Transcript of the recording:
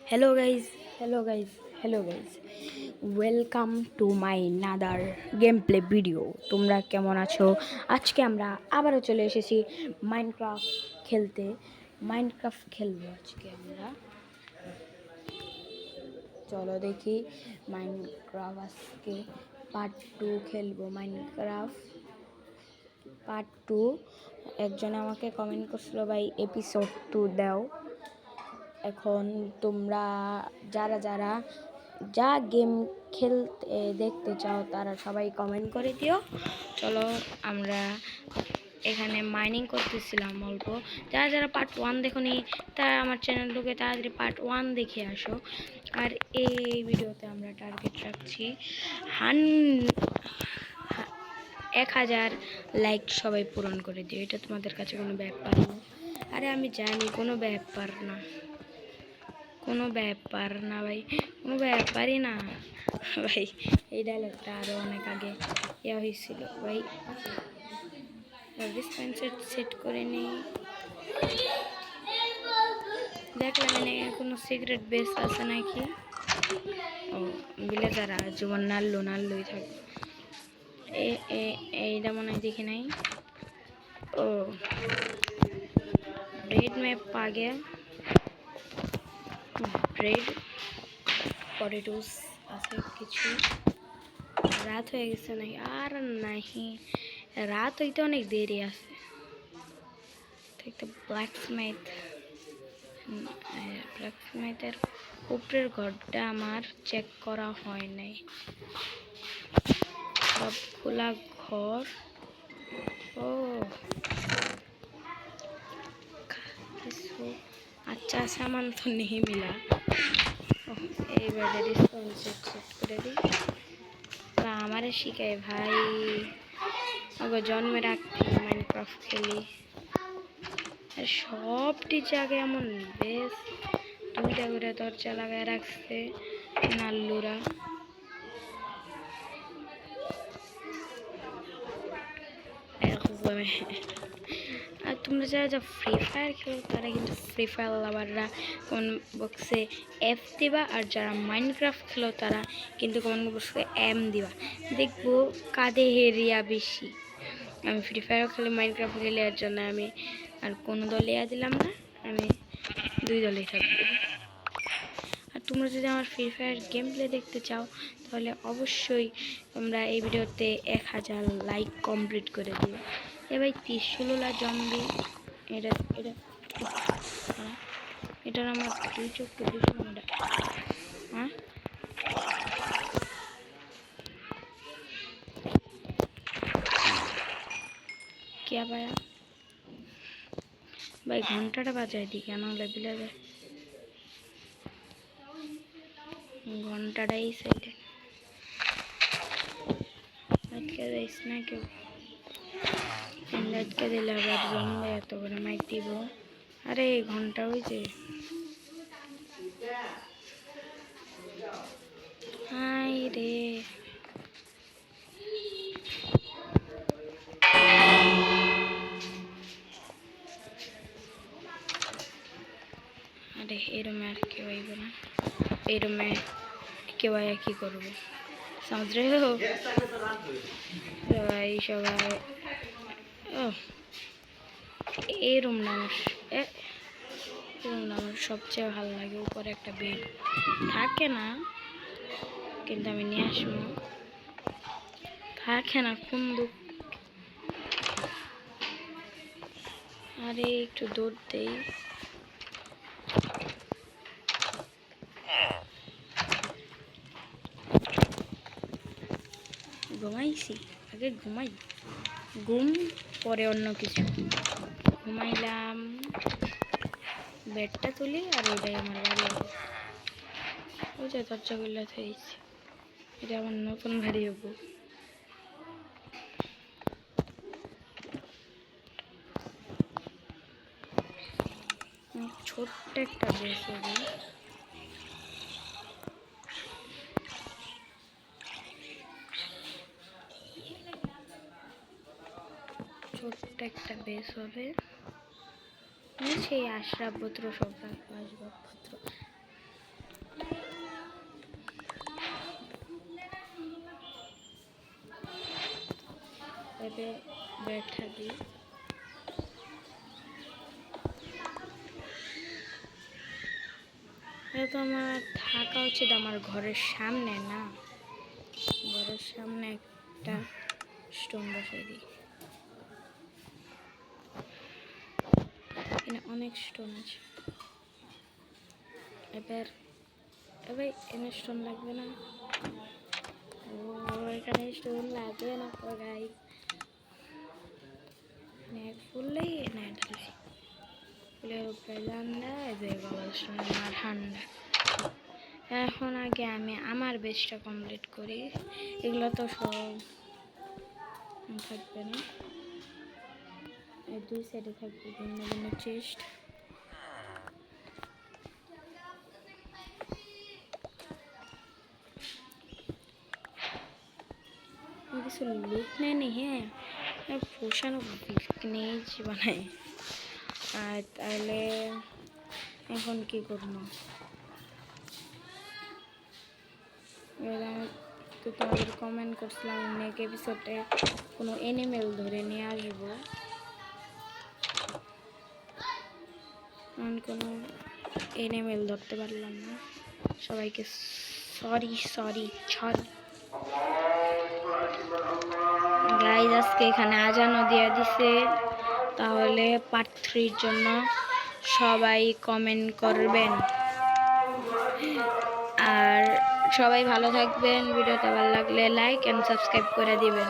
hello guys hello guys hello guys welcome to my another gameplay video তোমরা কেমন আছো আজকে আমরা আবারো চলে এসেছি মাইনক্রাফট খেলতে মাইনক্রাফট খেলবো আজকে আমরা চলো দেখি মাইনক্রাফট আজকে পার্ট 2 খেলবো মাইনক্রাফট পার্ট 2 একজনে আমাকে কমেন্ট করছিল ভাই এপিসোড 2 দাও এখন তোমরা যারা যারা যা গেম খেলতে দেখতে চাও তারা সবাই কমেন্ট করে দিও চলো আমরা এখানে মাইনিং করতেছিলাম অল্প যারা যারা পার্ট 1 দেখোনি তারা আমার চ্যানেল ঢুকে তাড়াতাড়ি পার্ট 1 দেখে আসো আর এই ভিডিওতে আমরা টার্গেট রাখছি 1000 লাইক সবাই পূরণ করে দিও এটা তোমাদের কাছে কোনো ব্যাপার না আরে আমি জানি কোনো ব্যাপার না ভাই কোনো ব্যাপারই না ভাই এই ডায়লগটা আরো অনেক আগে ইয়া হয়েছিল ভাই সেট করে নিই দেখলাম মানে কোনো সিক্রেট বেস আছে নাকি ও ভিলেজাররা জীবন নাল্লুই থাকবে এইটা মনে হয় দেখি নাই ও ব্রেড ম্যাপ পা গিয়া ব্রেড পটেটোস আছে কিছু রাত হয়ে গেছে নাকি আর নাহি রাত হইতে অনেক দেরি আছে ব্ল্যাকস্মিথের উপরের ঘরটা আমার চেক করা হয় নাই সব খোলা ঘর ও কিছু अच्छा सामान तो नहीं मिला এই ব্যাটারি সেট করে দিই বা আমারে শিখায় ভাই আগে জন্মে রাখতে মাইনক্রাফট খেলি আর সবটি জায়গায় এমন বেশ দুইটা করে দরজা লাগায় রাখছে নাল্লুরা আর তোমরা যারা ফ্রি ফায়ার খেলো তারা কিন্তু ফ্রি ফায়ার লাভাররা কমেন্ট বক্সে এফ দিবা আর যারা মাইনক্রাফট খেলো তারা কিন্তু কমেন্ট বক্সে এম দিবা দেখবো কাদের হেরিয়া বেশি আমি ফ্রি ফায়ার খেলে মাইনক্রাফট খেলে এর জন্য আমি আর কোনো দলে দিলাম না আমি দুই দলেই থাকবো আর তোমরা যদি আমার ফ্রি ফায়ার গেম প্লে দেখতে চাও তাহলে অবশ্যই তোমরা এই ভিডিওতে 1000 লাইক কমপ্লিট করে দিও এ ভাই 30-16লা জম্বি এটার আমার দুই চোখে দুশমন হ্যাঁ কে ভাই ঘন্টাটা বাজায় দি কেন লেবিলে যায় ঘন্টাটাই সাইডে আজকে যাইস না কেউ আজকে দিলে আবার জমবে এত করে মাইক দিব আরে ঘন্টা হয়েছে হাই রে আরে এই রুমে আর কেউ আইব না এই রুমে কেউ আয়া কি করবো সমুদ্রে হোক সবাই এই রুমটা আমার সবচেয়ে ভালো লাগে উপরে একটা বেড থাকে না কিন্তু আমি নিয়ে আসবো থাকে না কোন দুঃখ আরে একটু দৌড় দেই ঘুমাইছি আগে ঘুম পরে অন্য কিছু ঘুমাইলাম বেডটা তুলি আর ওটাই আমার বাড়ি হবে ওই যে দরজাগুলো থেয়েছি এটা আমার নতুন বাড়ি হবো ছোট্ট একটা বেশ হবে ছোট্ট একটা বেস হবে সেই আসবাবপত্র সব আসবাবপত্র এতে বেড থাকি। এটা তো আমার থাকা উচিত আমার ঘরের সামনে না, ঘরের সামনে একটা স্টোন বসাই দিই। এখানে অনেক স্টোন আছে। এবার এখানে স্টোন লাগবে না, ও এখানে স্টোন লাগবে না তো গাইস। ফুললেই এনে ঢালাই ফুলের উপরে জানলা, এই যে গলার স্টোন আমার ঠান্ডা। এখন আগে আমি আমার বেসটা কমপ্লিট করি, এগুলো তো সব থাকবে না, এই দুই সাইডে থাকবে ভিন্ন ভিন্ন চেস্ট। কিছু লুক নেই, হ্যাঁ পোষানো বিজনেস বানাই। আর তাহলে এখন কি করবো, তো তোমাদের কমেন্ট করছিলাম নেক্সট এপিসোডে কোনো এনিমেল ধরে নিয়ে আসবো। আমি কোনো এনিমেল ধরতে পারলাম না, সবাইকে সরি গাইজ। আজকে এখানে আজানও দিয়ে দিছে, তাহলে পার্ট 3 জন্য সবাই কমেন্ট করবেন। আর সবাই ভালো থাকবেন, ভিডিওটা ভালো লাগলে লাইক এন্ড সাবস্ক্রাইব করে দিবেন।